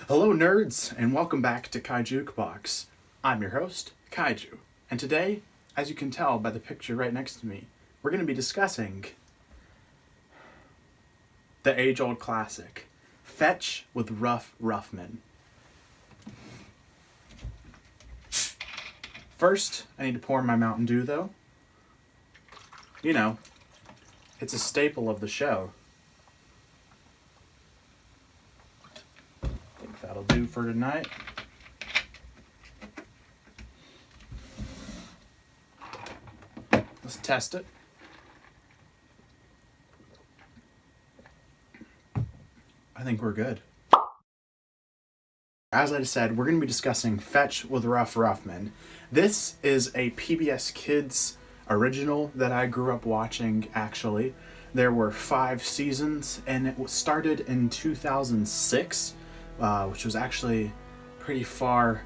Hello nerds, and welcome back to Kaiju Box. I'm your host, Kaiju, and today, as you can tell by the picture right next to me, we're going to be discussing the age-old classic, Fetch with Ruff Ruffman. First, I need to pour my Mountain Dew though. You know, it's a staple of the show. That'll do for tonight. Let's test it. I think we're good. As I said, we're going to be discussing Fetch with Ruff Ruffman. This is a PBS Kids original that I grew up watching, actually. There were 5 seasons, and it started in 2006. Which was actually pretty far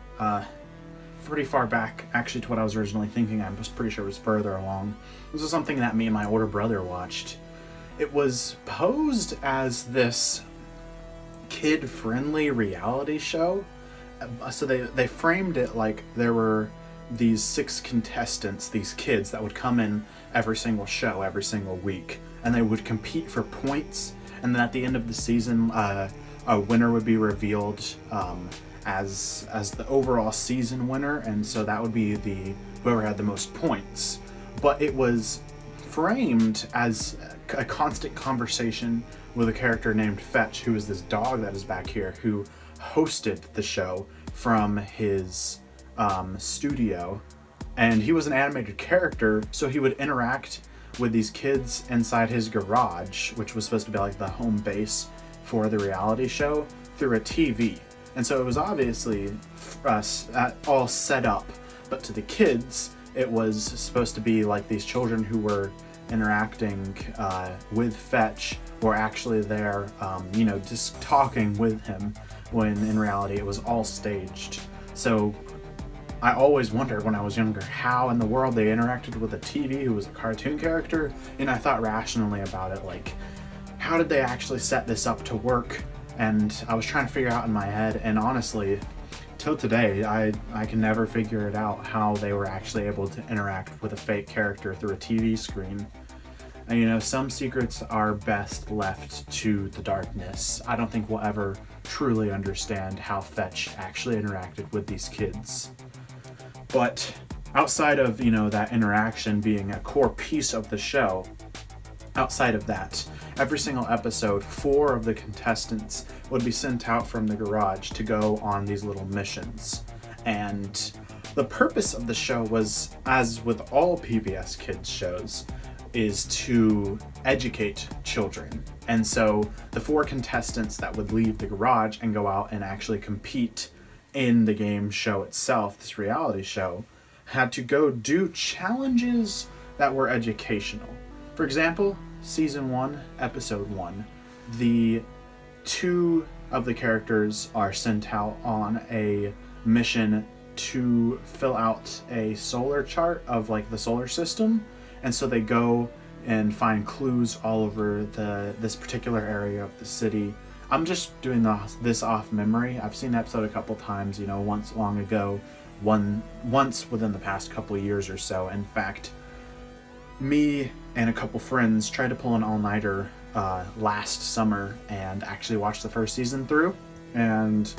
back, actually, to what I was originally thinking. I was pretty sure it was further along. This was something that me and my older brother watched. It was posed as this kid-friendly reality show. So they framed it like there were these 6 contestants, these kids that would come in every single show, every single week, and they would compete for points, and then at the end of the season, a winner would be revealed as the overall season winner, and so that would be whoever had the most points. But it was framed as a constant conversation with a character named Fetch, who is this dog that is back here, who hosted the show from his studio, and he was an animated character, so he would interact with these kids inside his garage, which was supposed to be like the home base for the reality show, through a TV. And so it was obviously all set up, but to the kids it was supposed to be like these children who were interacting with Fetch were actually there, just talking with him, when in reality it was all staged. So I always wondered when I was younger how in the world they interacted with a TV who was a cartoon character, and I thought rationally about it, like, how did they actually set this up to work? And I was trying to figure out in my head, and honestly, till today, I can never figure it out how they were actually able to interact with a fake character through a TV screen. And some secrets are best left to the darkness. I don't think we'll ever truly understand how Fetch actually interacted with these kids. But outside of, that interaction being a core piece of the show, outside of that, every single episode, 4 of the contestants would be sent out from the garage to go on these little missions. And the purpose of the show was, as with all PBS Kids shows, is to educate children. And so the 4 contestants that would leave the garage and go out and actually compete in the game show itself, this reality show, had to go do challenges that were educational. For example, Season 1, Episode 1, the 2 of the characters are sent out on a mission to fill out a solar chart of the solar system, and so they go and find clues all over this particular area of the city. I'm just doing this off memory. I've seen the episode a couple times, once long ago, once within the past couple years or so. In fact, me and a couple friends tried to pull an all-nighter last summer and actually watch the first season through, and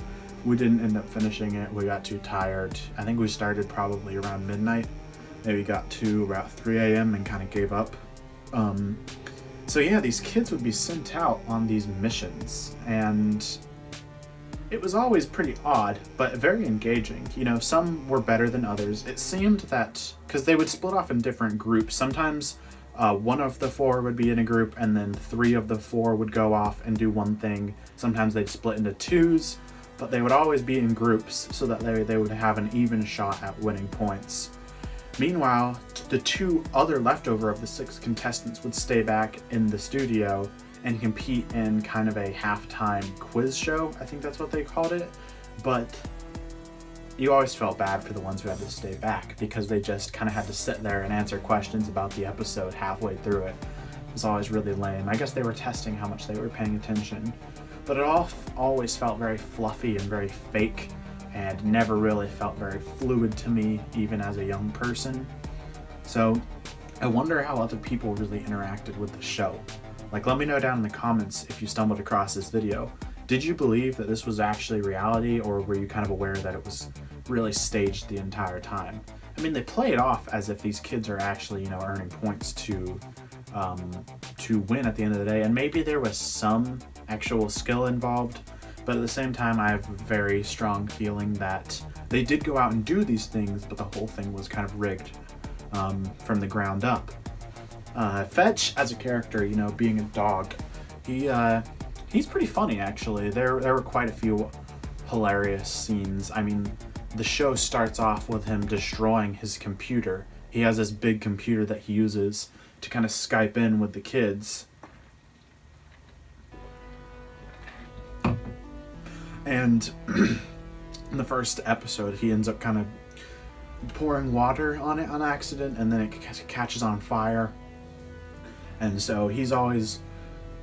we didn't end up finishing it. We got too tired. I think we started probably around midnight, maybe got to about 3 a.m. and kind of gave up. So yeah, these kids would be sent out on these missions, and it was always pretty odd, but very engaging. Some were better than others. It seemed that, because they would split off in different groups, sometimes one of the 4 would be in a group, and then 3 of the 4 would go off and do one thing. Sometimes they'd split into 2s, but they would always be in groups so that they would have an even shot at winning points. Meanwhile, the 2 other leftover of the 6 contestants would stay back in the studio and compete in kind of a halftime quiz show. I think that's what they called it. But you always felt bad for the ones who had to stay back, because they just kind of had to sit there and answer questions about the episode halfway through it. It was always really lame. I guess they were testing how much they were paying attention. but it always felt very fluffy and very fake, and never really felt very fluid to me, even as a young person. So I wonder how other people really interacted with the show. Like, let me know down in the comments if you stumbled across this video. Did you believe that this was actually reality, or were you kind of aware that it was really staged the entire time? I mean, they play it off as if these kids are actually, earning points to win at the end of the day, and maybe there was some actual skill involved, but at the same time, I have a very strong feeling that they did go out and do these things, but the whole thing was kind of rigged from the ground up. Fetch, as a character, being a dog, he's pretty funny, actually. There were quite a few hilarious scenes. I mean, the show starts off with him destroying his computer. He has this big computer that he uses to kind of Skype in with the kids. And in the first episode, he ends up kind of pouring water on it on accident, and then it catches on fire. And so he's always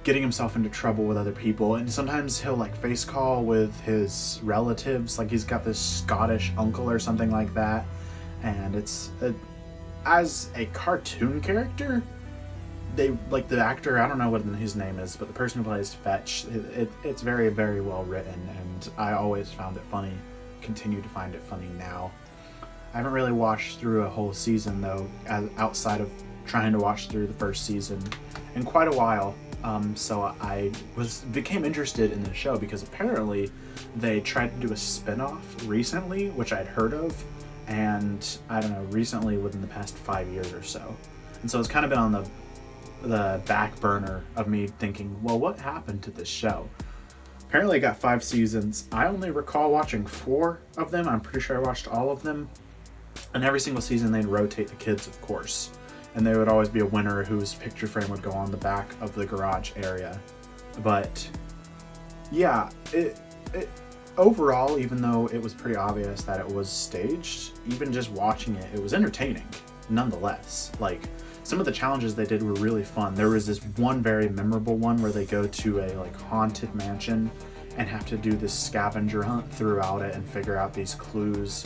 getting himself into trouble with other people, and sometimes he'll like face call with his relatives, like he's got this Scottish uncle or something like that, and as a cartoon character, they like the actor, I don't know what his name is, but the person who plays Fetch, it's very, very well written, and I always found it funny, continue to find it funny now. I haven't really watched through a whole season though, outside of trying to watch through the first season in quite a while. So I became interested in the show because apparently they tried to do a spin-off recently, which I'd heard of, and I don't know, recently within the past 5 years or so. And so it's kind of been on the back burner of me thinking, well, what happened to this show? Apparently it got 5 seasons. I only recall watching 4 of them. I'm pretty sure I watched all of them. And every single season they'd rotate the kids, of course. And there would always be a winner whose picture frame would go on the back of the garage area. But yeah, it overall, even though it was pretty obvious that it was staged, even just watching it, it was entertaining nonetheless. Like, some of the challenges they did were really fun. There was this one very memorable one where they go to a like haunted mansion and have to do this scavenger hunt throughout it and figure out these clues.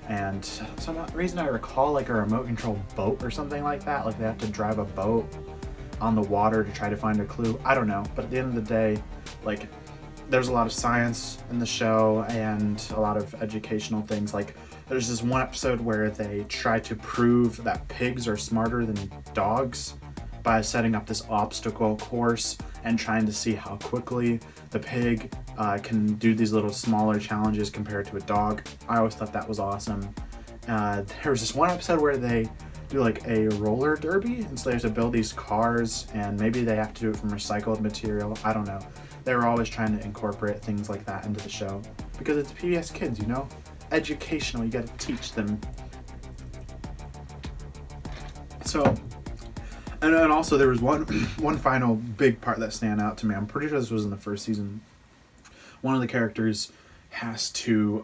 And for some reason I recall like a remote control boat or something like that. Like they have to drive a boat on the water to try to find a clue. I don't know. But at the end of the day, like there's a lot of science in the show and a lot of educational things. Like there's this one episode where they try to prove that pigs are smarter than dogs by setting up this obstacle course and trying to see how quickly the pig can do these little smaller challenges compared to a dog. I always thought that was awesome. There was this one episode where they do like a roller derby, and so they have to build these cars, and maybe they have to do it from recycled material. I don't know. They were always trying to incorporate things like that into the show because it's PBS Kids, educational. You got to teach them. So. And then also there was one final big part that stand out to me. I'm pretty sure this was in the first season. One of the characters has to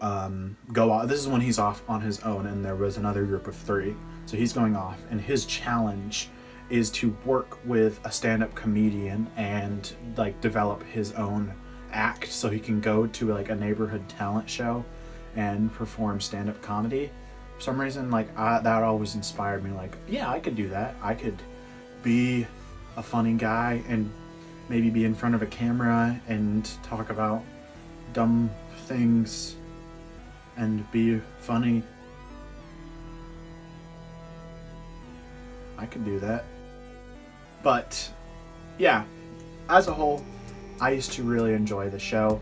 go off. This is when he's off on his own, and there was another group of 3. So he's going off, and his challenge is to work with a stand-up comedian and like develop his own act so he can go to like a neighborhood talent show and perform stand-up comedy. For some reason, like that always inspired me. Like, yeah, I could do that. I could be a funny guy and maybe be in front of a camera and talk about dumb things and be funny. I could do that. But yeah, as a whole, I used to really enjoy the show.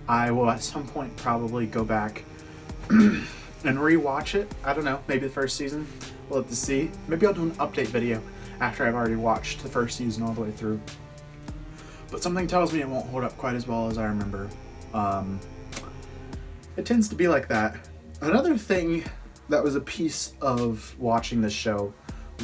I will at some point probably go back and rewatch it. I don't know, maybe the first season. We'll have to see. Maybe I'll do an update video after I've already watched the first season all the way through. But something tells me it won't hold up quite as well as I remember. It tends to be like that. Another thing that was a piece of watching this show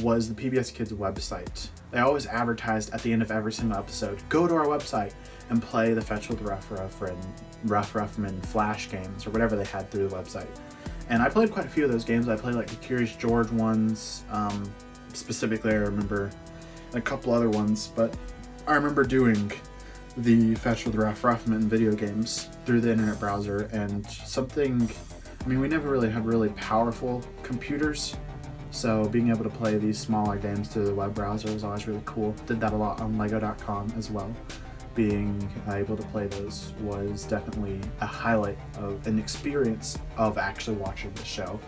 was the PBS Kids website. They always advertised at the end of every single episode, go to our website and play the Fetch with Ruff Ruffman Flash games, or whatever they had through the website. And I played quite a few of those games. I played like the Curious George ones, specifically I remember a couple other ones, but I remember doing the Fetch with Ruff Ruffman video games through the internet browser, and something, I mean, we never really had really powerful computers, so being able to play these smaller games through the web browser was always really cool. Did that a lot on Lego.com as well. Being able to play those was definitely a highlight of an experience of actually watching the show.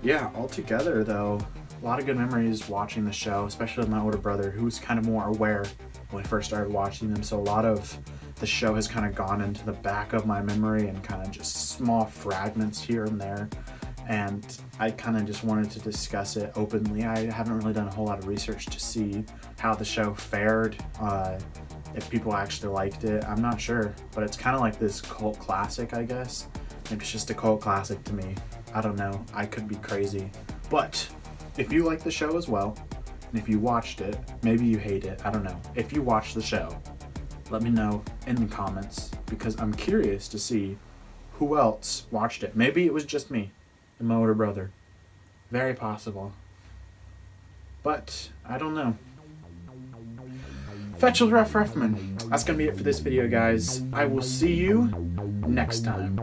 Yeah, altogether though, a lot of good memories watching the show, especially with my older brother, who was kind of more aware when I first started watching them. So a lot of the show has kind of gone into the back of my memory and kind of just small fragments here and there. And I kind of just wanted to discuss it openly. I haven't really done a whole lot of research to see how the show fared, if people actually liked it. I'm not sure, but it's kind of like this cult classic, I guess. Maybe it's just a cult classic to me. I don't know. I could be crazy. But if you like the show as well, and if you watched it, maybe you hate it, I don't know. If you watched the show, let me know in the comments, because I'm curious to see who else watched it. Maybe it was just me and my older brother. Very possible. But I don't know. Fetch with Ruff Ruffman. That's gonna be it for this video, guys. I will see you next time.